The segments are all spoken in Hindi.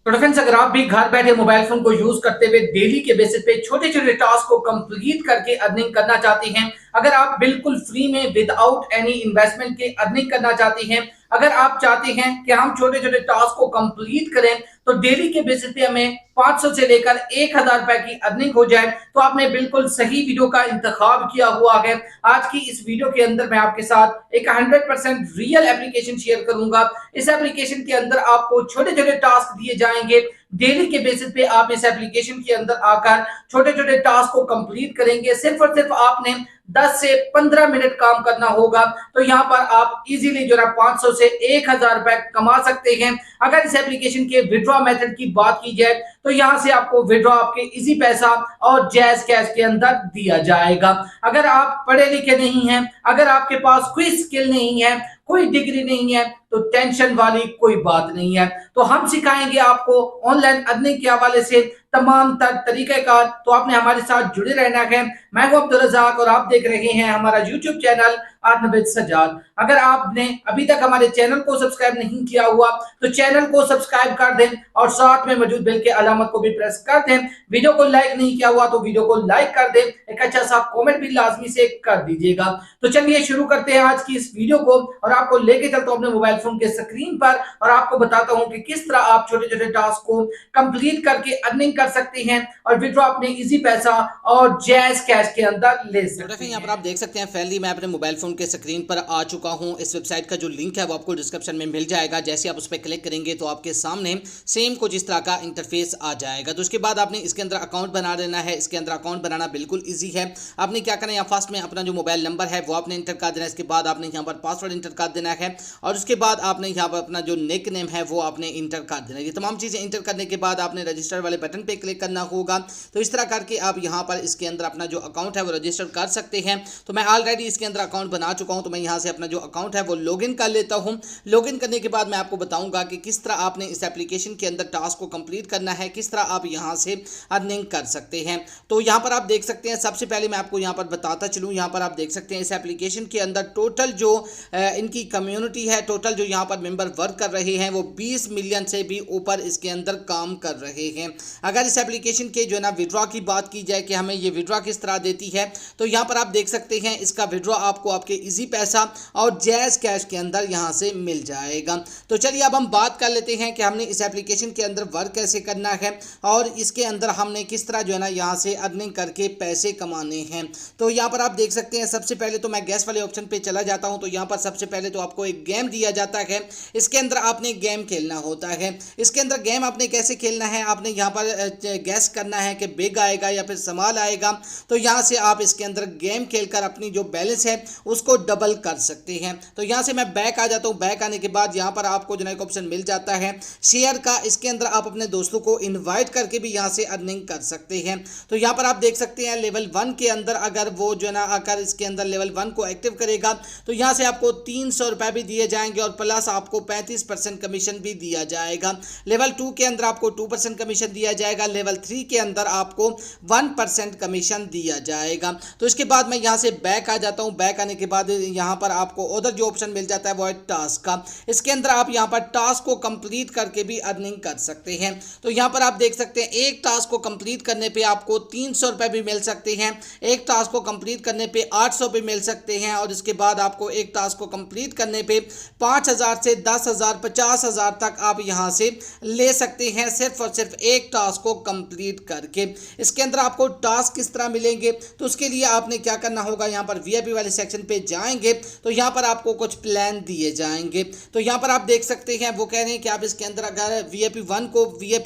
तो फ्रेंड्स, अगर आप भी घर बैठे मोबाइल फोन को यूज करते हुए डेली के बेसिस पे छोटे छोटे टास्क को कंप्लीट करके अर्निंग करना चाहते हैं, अगर आप बिल्कुल फ्री में विदाउट एनी इन्वेस्टमेंट के अर्निंग करना चाहते हैं, अगर आप चाहते हैं कि हम छोटे छोटे टास्क को कंप्लीट करें तो डेली के बेसिस पे हमें 500 से लेकर 1000 रुपए की अर्निंग हो जाए, तो आपने बिल्कुल सही वीडियो का इंतखाब किया हुआ है। आज की इस वीडियो के अंदर मैं आपके साथ एक 100% रियल एप्लीकेशन शेयर करूंगा। इस एप्लीकेशन के अंदर आपको छोटे छोटे टास्क दिए जाएंगे। डेली के बेसिस पे आप इस एप्लीकेशन के अंदर आकर छोटे छोटे टास्क को कंप्लीट करेंगे। सिर्फ और सिर्फ आपने 10 से 15 मिनट काम करना होगा, तो यहाँ पर आप इजीली जो है 500 से 1000 रुपए कमा सकते हैं। अगर इस एप्लीकेशन के विड्रॉ मेथड की बात की जाए तो यहाँ से आपको विड्रॉ आपके इजी पैसा और जैज कैश के अंदर दिया जाएगा। अगर आप पढ़े लिखे नहीं हैं, अगर आपके पास कोई स्किल नहीं है, कोई डिग्री नहीं है, तो टेंशन वाली कोई बात नहीं है। तो हम सिखाएंगे आपको ऑनलाइन अर्निंग के हवाले से तमाम तरीकेकार। तो आपने हमारे साथ जुड़े रहना है। मैं हूं अब्दुल रज़ाक और आप देख रहे हैं हमारा YouTube channel earn with Sajjad. अगर आपने अभी तक हमारे चैनल को सब्सक्राइब नहीं किया हुआ तो चैनल को सब्सक्राइब कर दें और साथ में मौजूद बेल के अलामत को भी प्रेस कर दें। वीडियो को लाइक नहीं किया हुआ तो वीडियो को लाइक कर दें, एक अच्छा सा कमेंट भी लाजमी से कर दीजिएगा। तो चलिए शुरू करते हैं आज की इस वीडियो को और आपको लेके चलता हूं अपने मोबाइल फोन के स्क्रीन पर और आपको बताता हूं कि किस तरह आप छोटे छोटे टास्क को कंप्लीट करके अर्निंग कर सकते हैं और विड्रॉ अपने इजी पैसा और जैज कैश के अंदर ले सकते हैं। यहाँ पर आप देख सकते हैं फाइनली मैं अपने मोबाइल फोन के स्क्रीन पर आ चुका हूं। इस वेबसाइट का जो लिंक है वो आपको डिस्क्रिप्शन में मिल जाएगा। जैसे आप उस पर क्लिक करेंगे तो आपके सामने सेम कुछ इस तरह का इंटरफेस आ जाएगा। तो उसके बाद आपने इसके अंदर अकाउंट बना लेना है। इसके अंदर अकाउंट बनाना बिल्कुल ईजी है। आपने क्या करना है, यहाँ फर्स्ट में अपना जो मोबाइल नंबर है वो आपने इंटर कर देना है। इसके बाद आपने यहाँ पर पासवर्ड इंटर कर देना है और उसके बाद आपने यहाँ पर अपना जो निक नेम है वो आपने इंटर कर देना है। ये तमाम चीज़ें इंटर करने के बाद आपने रजिस्टर वाले बटन पर क्लिक करना होगा। तो इस तरह करके आप यहाँ पर इसके अंदर अपना जो अकाउंट है वो रजिस्टर कर सकते हैं। तो मैं ऑलरेडी इसके अंदर अकाउंट बना चुका हूं, तो मैं यहां से अपना जो अकाउंट है वो लॉगिन कर लेता हूं। लॉगिन करने के बाद मैं आपको बताऊंगा कि किस तरह आपने इस एप्लीकेशन के अंदर टास्क को कंप्लीट करना है, किस तरह आप यहां से अर्निंग कर सकते हैं। तो यहां पर आप देख सकते हैं, सबसे पहले मैं आपको यहां पर बताता चलूं। यहां पर आप देख सकते हैं इस एप्लीकेशन के अंदर टोटल जो इनकी कम्युनिटी है, टोटल जो यहां पर मेंबर वर्क कर रहे हैं वो 20 मिलियन से भी ऊपर इसके अंदर काम कर रहे हैं। अगर इस एप्लीकेशन के जो है ना विड्रॉ की बात की जाए कि हमें ये विड्रॉ किस तरह देती है, तो यहाँ पर आप देख सकते हैं इसका विड्रॉ आपको आपके इजी पैसा और जैज कैश के अंदर यहाँ से मिल जाएगा। तो चलिए अब हम बात कर लेते हैं कि हमने इस एप्लीकेशन के अंदर वर्क कैसे करना है और इसके अंदर हमने किस तरह जो है ना यहाँ से अर्निंग करके पैसे कमाने हैं। तो यहाँ पर आप देख सकते हैं, सबसे पहले तो मैं गैस वाले ऑप्शन पे चला जाता हूँ। तो यहाँ पर सबसे पहले तो आपको एक गेम दिया जाता है। इसके अंदर आपने गेम खेलना होता है। इसके अंदर गेम आपने कैसे खेलना है, आपने यहाँ पर गैस करना है कि बिग आएगा या फिर स्मॉल आएगा। तो यहाँ से आप इसके अंदर गेम खेलकर अपनी जो बैलेंस है उसको डबल कर सकते हैं। तो यहाँ से मैं बैक आ जाता हूँ। बैक आने के बाद यहाँ पर आपको जो है एक ऑप्शन मिल जाता है शेयर का। इसके अंदर आप अपने दोस्तों को इनवाइट करके भी यहाँ से अर्निंग कर सकते हैं। तो यहाँ पर आप देख सकते हैं लेवल 1 के अंदर अगर वो जो है ना आकर इसके अंदर लेवल 1 को एक्टिव करेगा तो यहाँ से आपको 300 रुपये भी दिए जाएंगे और प्लस आपको 35% कमीशन भी दिया जाएगा। लेवल 2 के अंदर आपको 2% कमीशन दिया जाएगा। लेवल 3 के अंदर आपको 1% कमीशन दिया जाएगा। तो इसके बाद मैं यहाँ से बैक आ जाता हूँ। बैक आने के बाद यहाँ पर आपको उधर जो ऑप्शन मिल जाता है वो है टास्क का। इसके अंदर आप यहाँ पर टास्क को कंप्लीट करके भी अर्निंग कर सकते हैं। तो यहाँ पर आप देख सकते हैं एक टास्क को कंप्लीट करने पे आपको 300 रुपये भी मिल सकते हैं, एक टास्क को कंप्लीट करने पे 800 भी मिल सकते हैं और इसके बाद आपको एक टास्क को कंप्लीट करने पे 5000 से 10,000 50,000 तक आप यहाँ से ले सकते हैं, सिर्फ और सिर्फ एक टास्क को कंप्लीट करके। इसके अंदर आपको टास्क किस तरह मिलेंगे, तो उसके लिए आपने क्या करना होगा, यहाँ पर वीआईपी वाले सेक्शन पे जाएंगे तो यहाँ पर आपको कुछ प्लान दिए जाएंगे। तो यहाँ पर आप देख सकते हैं वो कह रहे हैं कि आप इसके अंदर अगर वीआईपी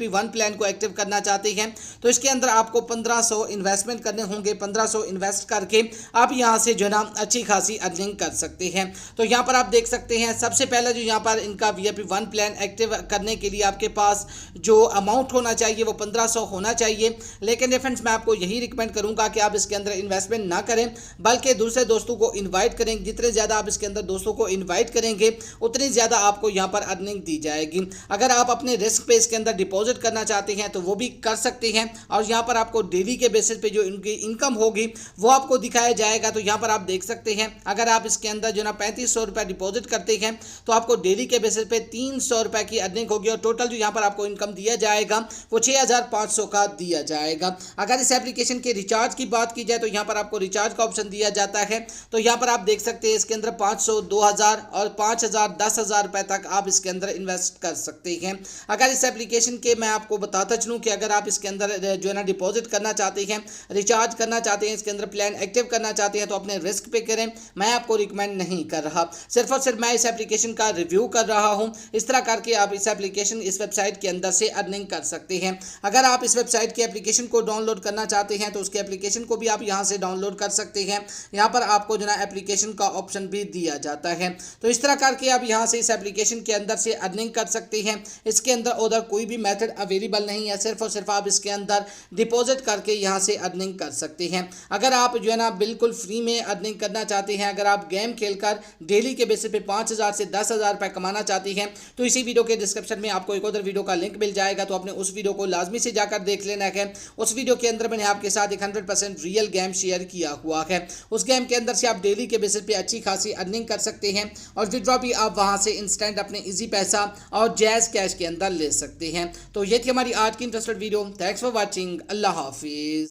1 प्लान को एक्टिव करना चाहते हैं तो इसके अंदर आपको 1500 इन्वेस्टमेंट करने होंगे। 1500 इन्वेस्ट करके आप यहाँ से जो है ना अच्छी खासी अर्निंग कर सकते हैं। तो यहाँ पर आप देख सकते हैं सबसे पहले जो यहाँ पर इनका वीआईपी 1 प्लान एक्टिव करने के लिए आपके पास जो अमाउंट होना चाहिए वो 1500 होना चाहिए। लेकिन फ्रेंड्स मैं आपको यही रिकमेंड करूँगा कि आप इसके अंदर इन्वेस्टमेंट ना करें बल्कि दूसरे दोस्तों को इन्वाइट करें। जितने ज़्यादा आप इसके अंदर दोस्तों को इन्वाइट करेंगे उतनी ज़्यादा आपको यहाँ पर अर्निंग दी जाएगी। अगर आप अपने रिस्क पे इसके अंदर डिपॉजिट करना चाहते हैं तो वो भी कर सकते हैं। और यहाँ पर आपको डेली के बेसिस पे जो इनकी इनकम होगी वो आपको दिखाया जाएगा। तो यहाँ पर आप देख सकते हैं अगर आप इसके अंदर जो ना 3500 रुपये डिपॉजिट करते हैं तो आपको डेली के बेसिस पे 300 रुपये की अर्निंग होगी और टोटल जो यहाँ पर आपको इनकम दिया जाएगा वो 6500 का दिया जाएगा। अगर इस एप्लीकेशन के रिचार्ज की बात की जाए तो यहाँ पर आपको रिचार्ज का ऑप्शन दिया जाता है। तो यहाँ पर आप देख सकते हैं इसके अंदर 500, 2000 और 5000, 10,000 रुपये तक आप इसके अंदर इन्वेस्ट कर सकते हैं। अगर इस एप्लीकेशन के मैं आपको बताता चलूँ कि अगर आप इसके अंदर जो है ना डिपॉजिट करना चाहते हैं, रिचार्ज करना चाहते हैं, इसके अंदर प्लान एक्टिव करना चाहते हैं तो अपने रिस्क पे करें। मैं आपको रिकमेंड नहीं कर रहा, सिर्फ और सिर्फ मैं इस एप्लीकेशन का रिव्यू कर रहा हूं। इस तरह करके आप इस एप्लीकेशन इस वेबसाइट के अंदर से अर्निंग कर सकते हैं। अगर आप इस वेबसाइट की एप्लीकेशन को डाउनलोड करना चाहते हैं तो उसके एप्लीकेशन को भी आप यहां से डाउनलोड कर सकते हैं। यहां पर आपको जो ना एप्लीकेशन का ऑप्शन भी दिया जाता है। तो इस तरह करके आप यहां से इस एप्लीकेशन के अंदर से अर्निंग कर सकते हैं। इसके अंदर उधर कोई भी मेथड अवेलेबल नहीं है, सिर्फ और सिर्फ आप इसके अंदर डिपॉजिट करके यहां से अर्निंग कर सकते हैं। अगर आप जो है ना बिल्कुल फ्री में अर्निंग करना चाहते हैं, अगर आप गेम खेलकर डेली के बेसिस पे 5000 से 10,000 रुपये कमाना चाहती हैं तो इसी वीडियो के डिस्क्रिप्शन में आपको एक और वीडियो का लिंक मिल जाएगा। तो आपने उस वीडियो को लाजमी से जाकर देख लेना है। उस वीडियो के अंदर मैंने आपके साथ एक 100% रियल गेम शेयर किया हुआ है। उस गेम के अंदर से आप डेली के बेसिस पे अच्छी खासी अर्निंग कर सकते हैं और विड्रॉ भी आप वहां से इंस्टेंट अपने इजी पैसा और जैज़ कैश के अंदर ले सकते हैं। तो ये थी हमारी आज की interested video. Thanks for watching. अल्लाह हाफिज़।